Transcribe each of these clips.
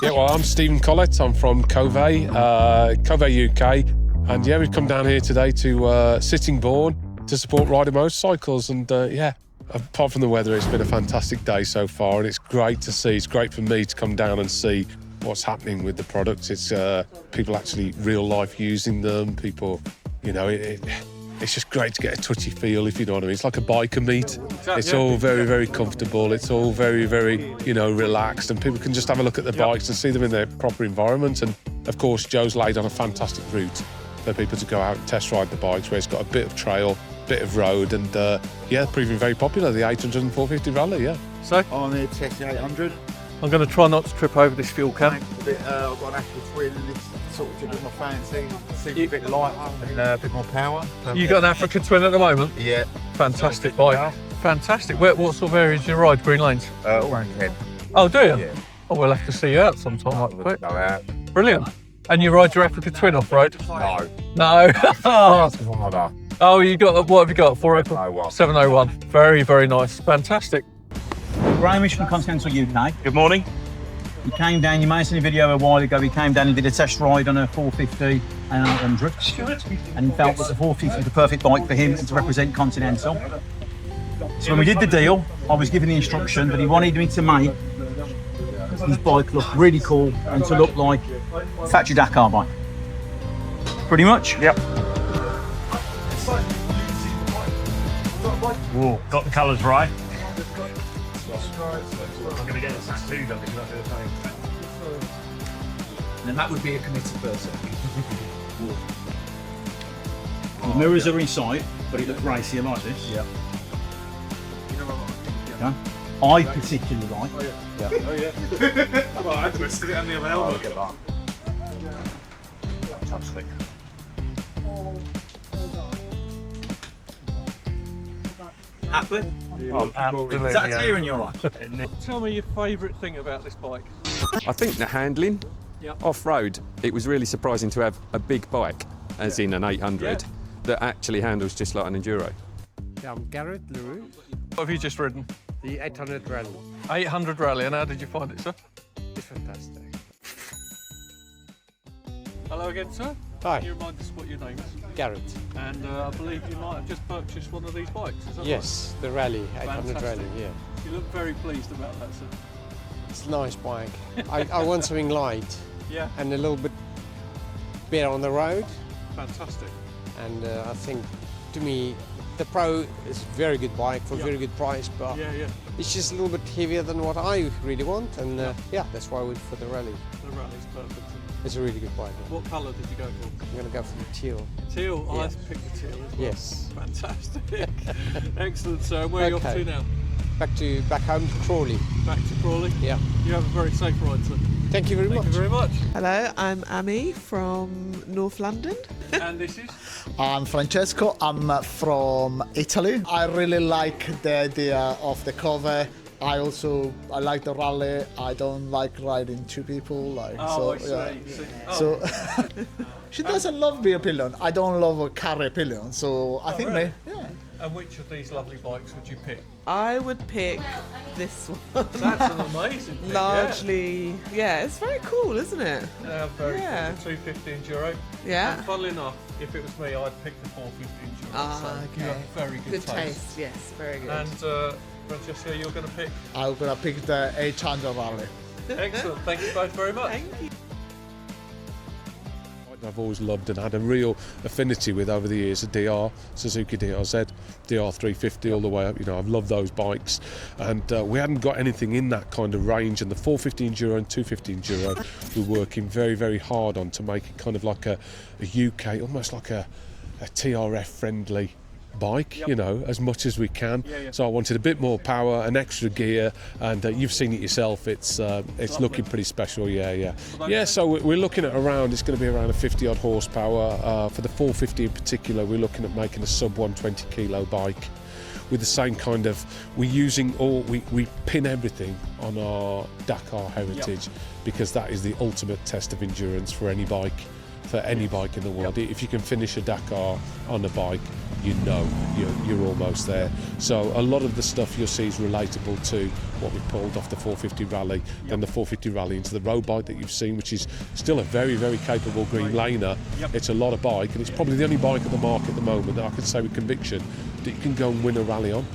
Yeah, well, I'm Stephen Collett. I'm from Kove UK. And yeah, we've come down here today to Sittingbourne to support Ryder motorcycles. And yeah, apart from the weather, it's been a fantastic day so far. And it's great to see. It's great for me to come down and see what's happening with the products. It's people actually real life using them. People, you know, it's just great to get a touchy feel, if you know what I mean. It's like a biker meet. It's all very, very comfortable. It's all very, very, you know, relaxed, and people can just have a look at the bikes and see them in their proper environment. And of course, Joe's laid on a fantastic route for people to go out and test ride the bikes, where it's got a bit of trail, bit of road, and yeah, proving very popular, the 800 and 450 rally, yeah. So I'm here to test the 800. I'm going to try not to trip over this fuel can. I've got an Apple Twin, and it's sort of a bit more fancy, seems a bit lighter and a bit more power. So You got an African Twin at the moment? Yeah. Fantastic bike. Fantastic. What sort of areas do you ride? Green lanes? All around Kent. Oh, do you? Yeah. Oh, we'll have to see you out sometime like quick. Go out. Brilliant. And you ride your African Twin off-road? No. No. Harder. Oh, you got, what have you got? 701. 701. Very, very nice. Fantastic. Grahamish from Continental UK. Good morning. He came down, you may have seen a video a while ago, he came down and did a test ride on a 450 and 800. And he felt that the 450 was the perfect bike for him to represent Continental. So when we did the deal, I was given the instruction that he wanted me to make his bike look really cool and to look like a factory Dakar bike. Pretty much? Yep. Whoa, got the colours right. I'm going to get a tattoo done because I do the same. And that would be a committed person. The mirrors are inside, but it looks racy like this. Yeah. Yeah. I particularly like. Oh yeah. Well, I twisted it on the other elbow. Get that. Fantastic. Happy? Oh, absolutely. Is that a tear in your eye? Tell me your favourite thing about this bike. I think the handling, Yep. off-road, it was really surprising to have a big bike, as in an 800, that actually handles just like an enduro. Yeah, I'm Garrett Leroux, What have you just ridden? the 800 Rally. 800 Rally, and how did you find it, sir? It's fantastic. Hello again, sir. Hi. Can you remind us what your name is? Garrett. And I believe you might have just purchased one of these bikes, is that Yes, the Rally, 800 Fantastic. Rally, yeah. right? You look very pleased about that, sir. It's a nice bike. I want something light Yeah, and a little bit better on the road. fantastic. And I think, to me, the Pro is a very good bike for a Yeah. very good price, but Yeah, yeah, it's just a little bit heavier than what I really want. And yeah, that's why I went for the Rally. the Rally's perfect. It's a really good bike. Yeah. What colour did you go for? I'm going to go for the teal. Teal. Yeah. I picked the teal as well. Yes. Fantastic. Excellent, sir. Where are you off Okay. to now? Back home to Crawley. Back to Crawley? Yeah. You have a very safe ride, sir. Thank you very Thank much. you very much. Hello, I'm Amy from North London. And this is? I'm Francesco. I'm from Italy. I really like the idea of the cover. I like the rally. I don't like riding two people. Oh, I see. yeah. See. Oh, So she doesn't love beer pillion. I don't love a carry pillion. So I think really? yeah. and which of these lovely bikes would you pick? I would pick this one. That's an amazing pick, Largely, yeah, it's very cool, isn't it? Yeah, very Yeah. cool. The 250 Enduro. Yeah. And funnily enough, if it was me, I'd pick the 450 Enduro. Ah, so okay. You have very good, Good taste, yes, very good. And Francesco, you're going to pick? I'm gonna pick the 800 rally. Excellent. Thank you both very much. Thank you. I've always loved and had a real affinity with over the years, a DR, Suzuki DRZ, DR350 all the way up. You know, I've loved those bikes, and we hadn't got anything in that kind of range, and the 450 Enduro and 250 Enduro we're working very, very hard on to make it kind of like a UK, almost like a TRF friendly bike, you know, as much as we can. So I wanted a bit more power, an extra gear, and you've seen it yourself. It's looking pretty special. Yeah. So we're looking at around. It's going to be around a 50 odd horsepower for the 450 in particular. We're looking at making a sub 120 kilo bike with the same kind of. We pin everything on our Dakar heritage because that is the ultimate test of endurance for any bike. for any bike in the world. If you can finish a Dakar on a bike, you know you're almost there. So a lot of the stuff you'll see is relatable to what we pulled off the 450 Rally, then the 450 Rally into the road bike that you've seen, which is still a very, very capable green laner. It's a lot of bike, and it's probably the only bike at the market at the moment that I could say with conviction that you can go and win a rally on.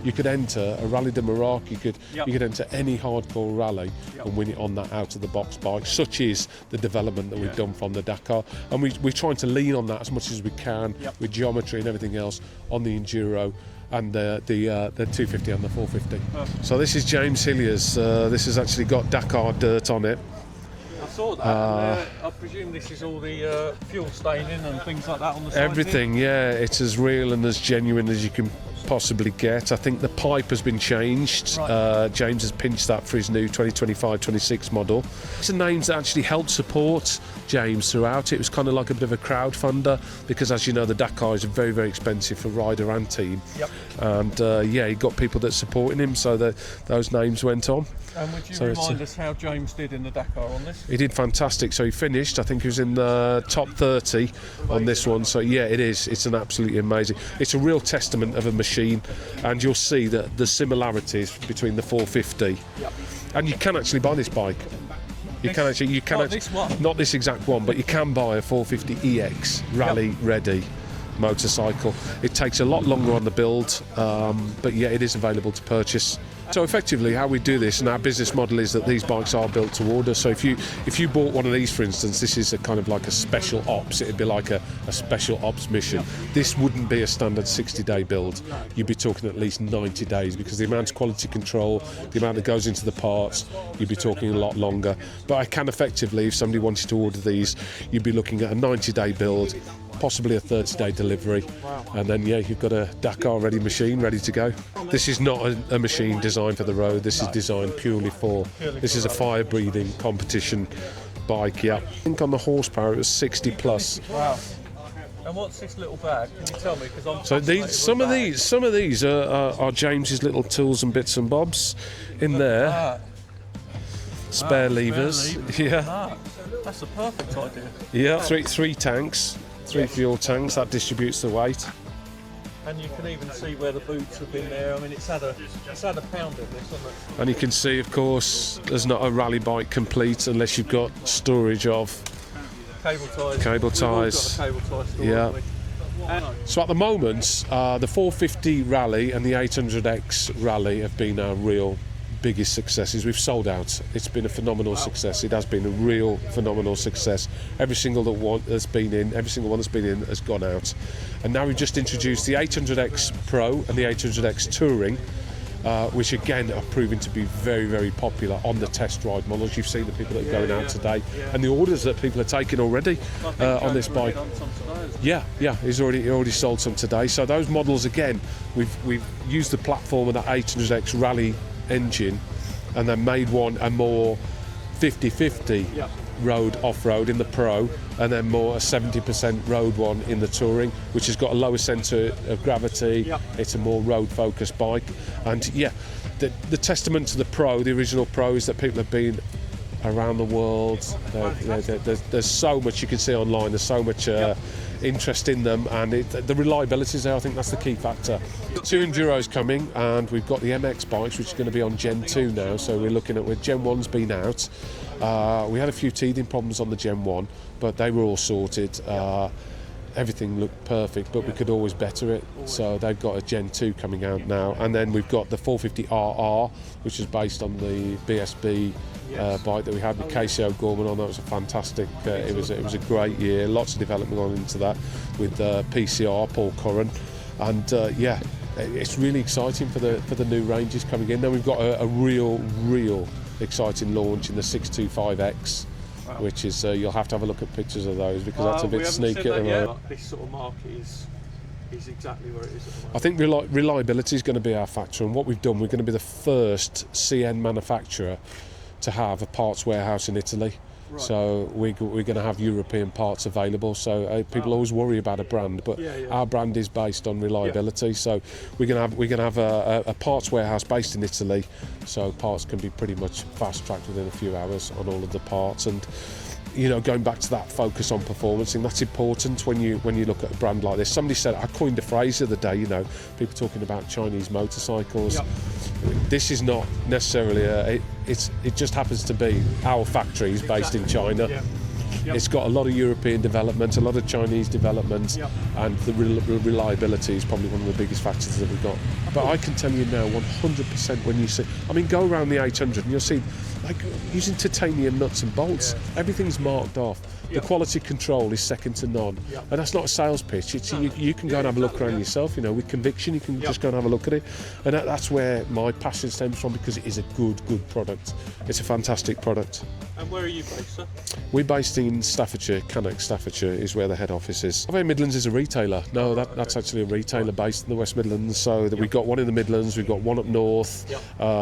You could enter a Rally de Maroc, you could enter any hardcore rally and win it on that out-of-the-box bike. Such is the development that we've done from the Dakar, and we're trying to lean on that as much as we can with geometry and everything else on the Enduro and the 250 and the 450. So this is James Hillier's. This has actually got Dakar dirt on it. I saw that. I presume this is all the fuel staining and things like that on the side. Everything, yeah. It's as real and as genuine as you can possibly get. I think the pipe has been changed. James has pinched that for his new 2025-26 model. It's names that actually helped support James throughout. It was kind of like a bit of a crowdfunder because, as you know, the Dakar is very, very expensive for Ryder and team. And he got people that supporting him, so that those names went on. And would you remind us how James did in the Dakar on this? He did fantastic. So he finished, I think he was in the top 30 on this one. So yeah, it is. It's an absolutely amazing. It's a real testament of a machine, and you'll see that the similarities between the 450. And you can actually buy this bike. You can actually, this one? Not this exact one, but you can buy a 450 EX rally ready motorcycle. It takes a lot longer on the build, but yeah, it is available to purchase. So effectively how we do this, and our business model is that these bikes are built to order. So if you bought one of these, for instance, this is a kind of like a special ops. It'd be like a special ops mission. This wouldn't be a standard 60-day build. You'd be talking at least 90 days because the amount of quality control, the amount that goes into the parts, you'd be talking a lot longer. But I can effectively, if somebody wanted to order these, you'd be looking at a 90-day build, possibly a 30-day delivery, and then you've got a Dakar ready machine ready to go. This is not a machine designed for the road. This is designed purely for. This is a fire breathing competition bike. I think on the horsepower it was 60 plus. Wow. And what's this little bag? Can you tell me? Because I'm some of these are James's little tools and bits and bobs in there. Spare levers. That's a perfect idea. Yeah, three tanks. 3 fuel tanks, that distributes the weight. And you can even see where the boots have been there. I mean, it's had a pound of this, hasn't it? And you can see, of course, there's not a rally bike complete unless you've got storage of cable ties. Cable ties. We've all got a cable tie store, So at the moment, the 450 Rally and the 800X Rally have been our real biggest successes. We've sold out. It's been a phenomenal success. It has been a real phenomenal success. Every single one that's been in has gone out. And now we've just introduced the 800X Pro and the 800X Touring, which again are proving to be very, very popular on the test ride models. You've seen the people that are going out today and the orders that people are taking already on this bike. He's already sold some today. So those models, again, we've used the platform of that 800X Rally engine and then made one a more 50-50 road off-road in the Pro, and then more a 70% road one in the Touring, which has got a lower centre of gravity. It's a more road focused bike, and the testament to the Pro, the original Pro, is that people have been around the world. There's so much you can see online. There's so much interest in them, and the reliability is there. I think that's the key factor. 2 Enduros coming, and we've got the MX bikes, which is going to be on Gen 2 now. So we're looking at where Gen 1's been out. We had a few teething problems on the Gen 1, but they were all sorted. Everything looked perfect, but we could always better it. So they've got a Gen 2 coming out now, and then we've got the 450RR, which is based on the BSB bike that we had with Casey O'Gorman on. That was a fantastic. It was a great year. Lots of development on into that with PCR, Paul Curran, and it's really exciting for the new ranges coming in. Then we've got a real exciting launch in the 625X. Wow. Which is you'll have to have a look at pictures of those because that's a bit sneaky. This sort of market is exactly where it is at the moment. I think reliability is going to be our factor, and what we've done, we're going to be the first CN manufacturer to have a parts warehouse in Italy. Right. So we're going to have European parts available. So people always worry about a brand, but our brand is based on reliability. So we're going to have a parts warehouse based in Italy. So parts can be pretty much fast tracked within a few hours on all of the parts. And you know, going back to that focus on performance, and that's important when you look at a brand like this. Somebody said, I coined a phrase the other day, you know, people talking about Chinese motorcycles. Yep. This is not necessarily it just happens to be our factory is based in China. Yeah. Yep. It's got a lot of European development, a lot of Chinese development, Yep. and the reliability is probably one of the biggest factors that we've got. But I can tell you now, 100% when you see, I mean, go around the 800 and you'll see, like, using titanium nuts and bolts, everything's marked off. Yep. The quality control is second to none. Yep. And that's not a sales pitch. It's, you can go and have a look around yourself, you know, with conviction, you can just go and have a look at it. And that's where my passion stems from, because it is a good product. It's a fantastic product. And where are you based, sir? We're based in Staffordshire. Cannock, Staffordshire is where the head office is. Cove Midlands is a retailer. No, that's actually a retailer based in the West Midlands. So that we've got one in the Midlands, we've got one up north,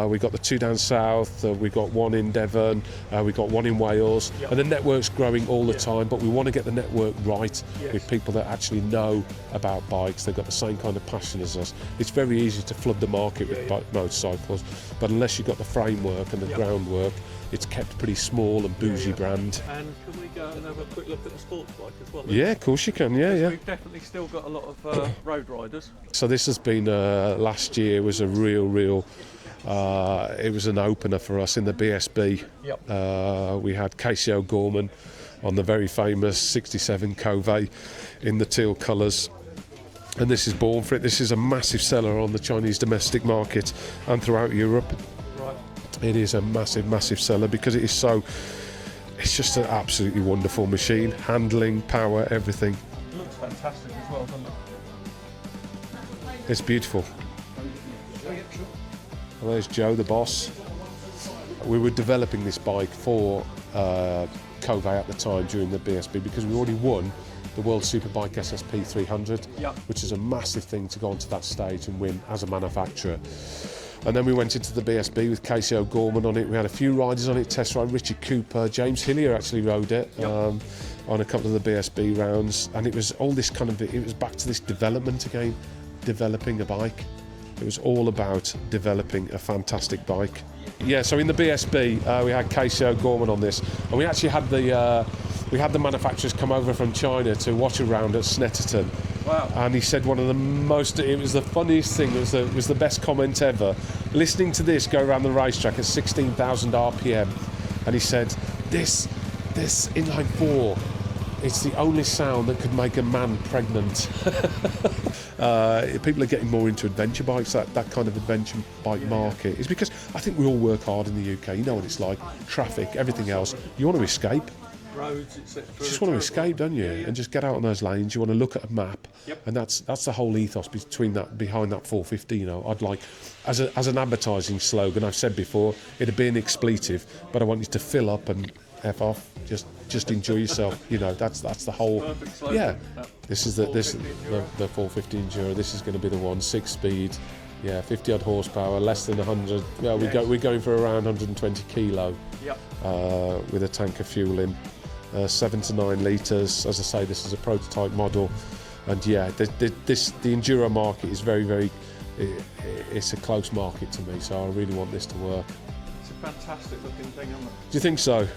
we've got the two down south, we've got one in Devon, we've got one in Wales, and the network's growing all the time, but we want to get the network right with people that actually know about bikes. They've got the same kind of passion as us. It's very easy to flood the market with motorcycles, but unless you've got the framework and the groundwork, it's kept pretty small and bougie brand. And can we go and have a quick look at the sports bike as well? Yeah, of course you can, yeah. We've definitely still got a lot of road riders. So this has been, last year was a real, it was an opener for us in the BSB. Yep. We had Casey O'Gorman on the very famous 67 Kove in the teal colours. And this is born for it. This is a massive seller on the Chinese domestic market and throughout Europe. Right. It is a massive seller because it is so, it's just an absolutely wonderful machine. Handling, power, everything. It looks fantastic as well, doesn't it? It's beautiful. Well, there's Joe, the boss. We were developing this bike for Kove at the time during the BSB because we already won the World Superbike SSP 300, which is a massive thing to go onto that stage and win as a manufacturer. And then we went into the BSB with Casey O'Gorman on it. We had a few riders on it, test ride, Richard Cooper, James Hillier actually rode it on a couple of the BSB rounds. And it was all this kind of, it was back to this development again, developing a bike. It was all about developing a fantastic bike. Yeah, so in the BSB, we had Casey O'Gorman on this, and we actually had the manufacturers come over from China to watch a round at Snetterton. Wow. And he said one of the most, it was the funniest thing, it was the best comment ever. Listening to this go around the racetrack at 16,000 RPM, and he said, this inline four, it's the only sound that could make a man pregnant. People are getting more into adventure bikes, that kind of adventure bike market. It's because I think we all work hard in the UK. You know what it's like, traffic, everything else. You want to escape. Roads, etc. You just want to escape, don't you? And just get out on those lanes. You want to look at a map, and that's the whole ethos behind that 450. You know, I'd like, as an advertising slogan, I've said before, it'd be an expletive, but I want you to fill up and F off. Just enjoy yourself. You know, that's the whole. Yeah, this is the 450 Enduro. This is going to be the one, 6-speed. Yeah, 50 odd horsepower, less than 100. Yeah, we're going for around 120 kilo. With a tank of fuel in. 7 to 9 litres. As I say, this is a prototype model, and yeah, the enduro market is very, it's a close market to me. So I really want this to work. It's a fantastic looking thing, isn't it? Do you think so?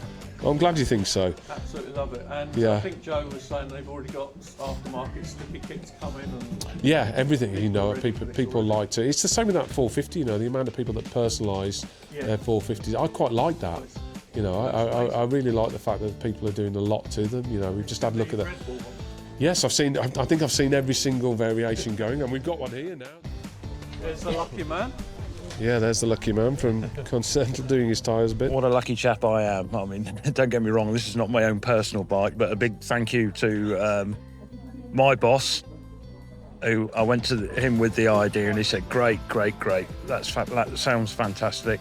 I'm glad you think so. Absolutely love it. And I think Joe was saying they've already got aftermarket sticky kits coming. And yeah, everything. You know, people like to. It's the same with that 450. You know, the amount of people that personalise their 450s. I quite like that. You know, I really like the fact that people are doing a lot to them. You know, we've just had a look at that. Yes, I think I've seen every single variation going, and we've got one here now. There's the lucky man. Yeah, there's the lucky man from Continental doing his tyres a bit. What a lucky chap I am. I mean, don't get me wrong, this is not my own personal bike, but a big thank you to my boss, who I went to him with the idea, and he said, great. That sounds fantastic.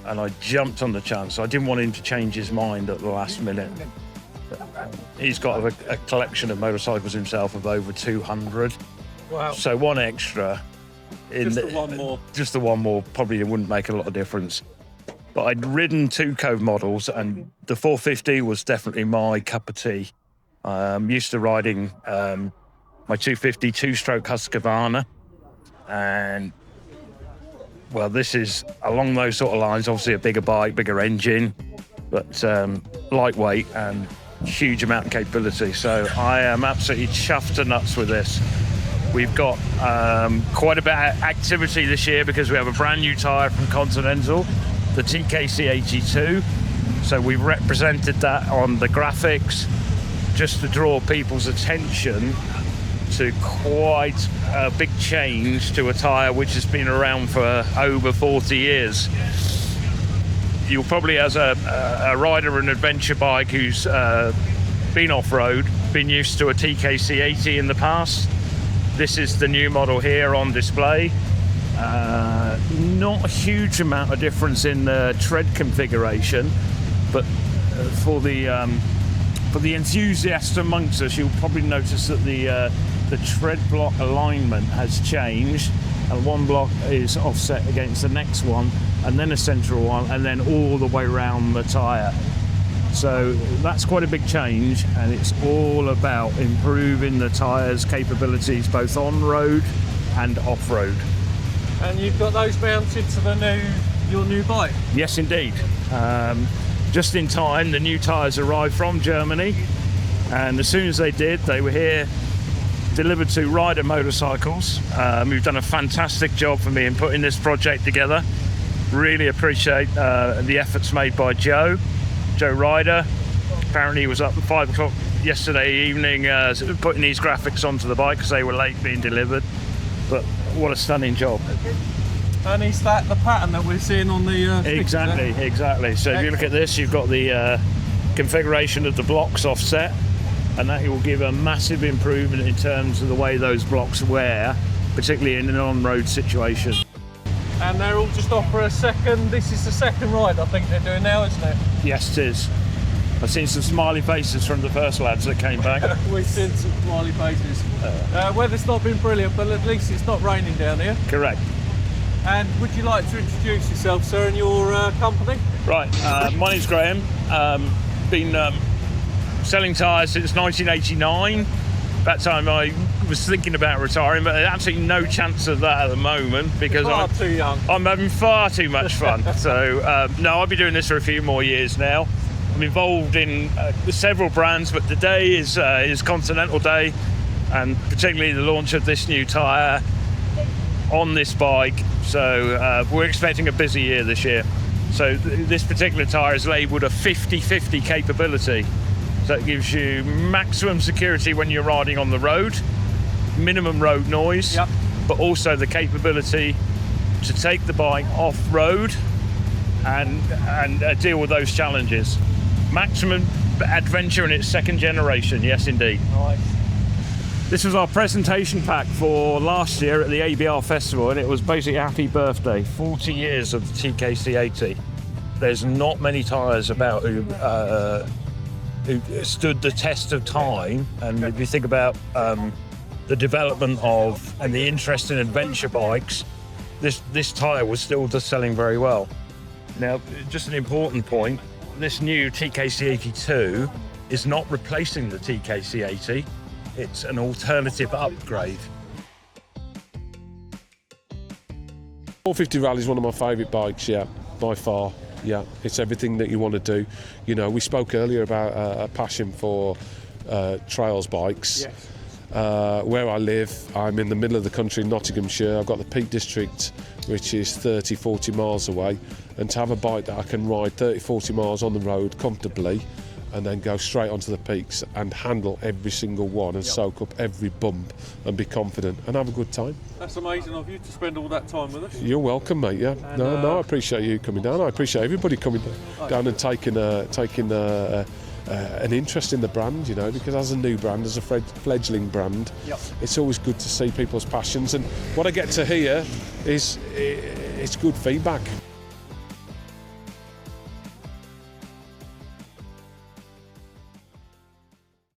And I jumped on the chance. I didn't want him to change his mind at the last minute. He's got a collection of motorcycles himself of over 200. Wow. So one extra. Just the one more probably wouldn't make a lot of difference. But I'd ridden 2 Kove models, and the 450 was definitely my cup of tea. Used to riding my 250 2-stroke Husqvarna, and well, this is along those sort of lines. Obviously, a bigger bike, bigger engine, but lightweight and huge amount of capability. So I am absolutely chuffed to nuts with this. We've got quite a bit of activity this year because we have a brand new tyre from Continental, the TKC82. So we've represented that on the graphics just to draw people's attention to quite a big change to a tyre which has been around for over 40 years. You'll probably, as a rider of an adventure bike who's been off-road, been used to a TKC80 in the past. This is the new model here on display. Not a huge amount of difference in the tread configuration, but for the enthusiasts amongst us, you'll probably notice that the tread block alignment has changed, and one block is offset against the next one, and then a central one, and then all the way around the tyre. So that's quite a big change, and it's all about improving the tyre's capabilities both on-road and off-road. And you've got those mounted to your new bike? Yes, indeed. Just in time, the new tyres arrived from Germany, and as soon as they did, they were here, delivered to Ryder motorcycles, who've done a fantastic job for me in putting this project together. Really appreciate the efforts made by Joe Ryder. Apparently he was up at 5 o'clock yesterday evening putting these graphics onto the bike because they were late being delivered. But what a stunning job. And is that the pattern that we're seeing on the Exactly. So if you look at this, you've got the configuration of the blocks offset, and that will give a massive improvement in terms of the way those blocks wear, particularly in an on-road situation. And they're all just off for a second. This is the second ride I think they're doing now, isn't it? Yes, it is. I've seen some smiley faces from the first lads that came back. We've seen some smiley faces. Weather's not been brilliant, but at least it's not raining down here. Correct. And would you like to introduce yourself, sir, and your company? Right, my name's Graham. Been selling tyres since 1989. That time I was thinking about retiring, but there's absolutely no chance of that at the moment because I'm too young. I'm having far too much fun. So no, I'll be doing this for a few more years now. I'm involved in several brands, but today is Continental Day, and particularly the launch of this new tyre on this bike. So we're expecting a busy year this year. So this particular tyre is labelled a 50/50 capability. So it gives you maximum security when you're riding on the road, minimum road noise, yep, but also the capability to take the bike off-road and deal with those challenges. Maximum adventure in its second generation, yes indeed. Nice. This was our presentation pack for last year at the ABR Festival, and it was basically happy birthday, 40 years of the TKC80. There's not many tyres about who stood the test of time, and if you think about the development of and the interest in adventure bikes, this tyre was still just selling very well. Now, just an important point, this new TKC82 is not replacing the TKC80, it's an alternative upgrade. 450 Rally is one of my favourite bikes, yeah, by far. Yeah, it's everything that you want to do. You know, we spoke earlier about a passion for trails bikes. Yes. Where I live, I'm in the middle of the country in Nottinghamshire. I've got the Peak District, which is 30, 40 miles away. And to have a bike that I can ride 30, 40 miles on the road comfortably and then go straight onto the peaks and handle every single one and soak up every bump and be confident and have a good time. That's amazing of you to spend all that time with us. You're welcome, mate, yeah. And, I appreciate you coming down. I appreciate everybody coming down and taking an interest in the brand, you know, because as a new brand, as a fledgling brand, yep, it's always good to see people's passions. And what I get to hear is it's good feedback.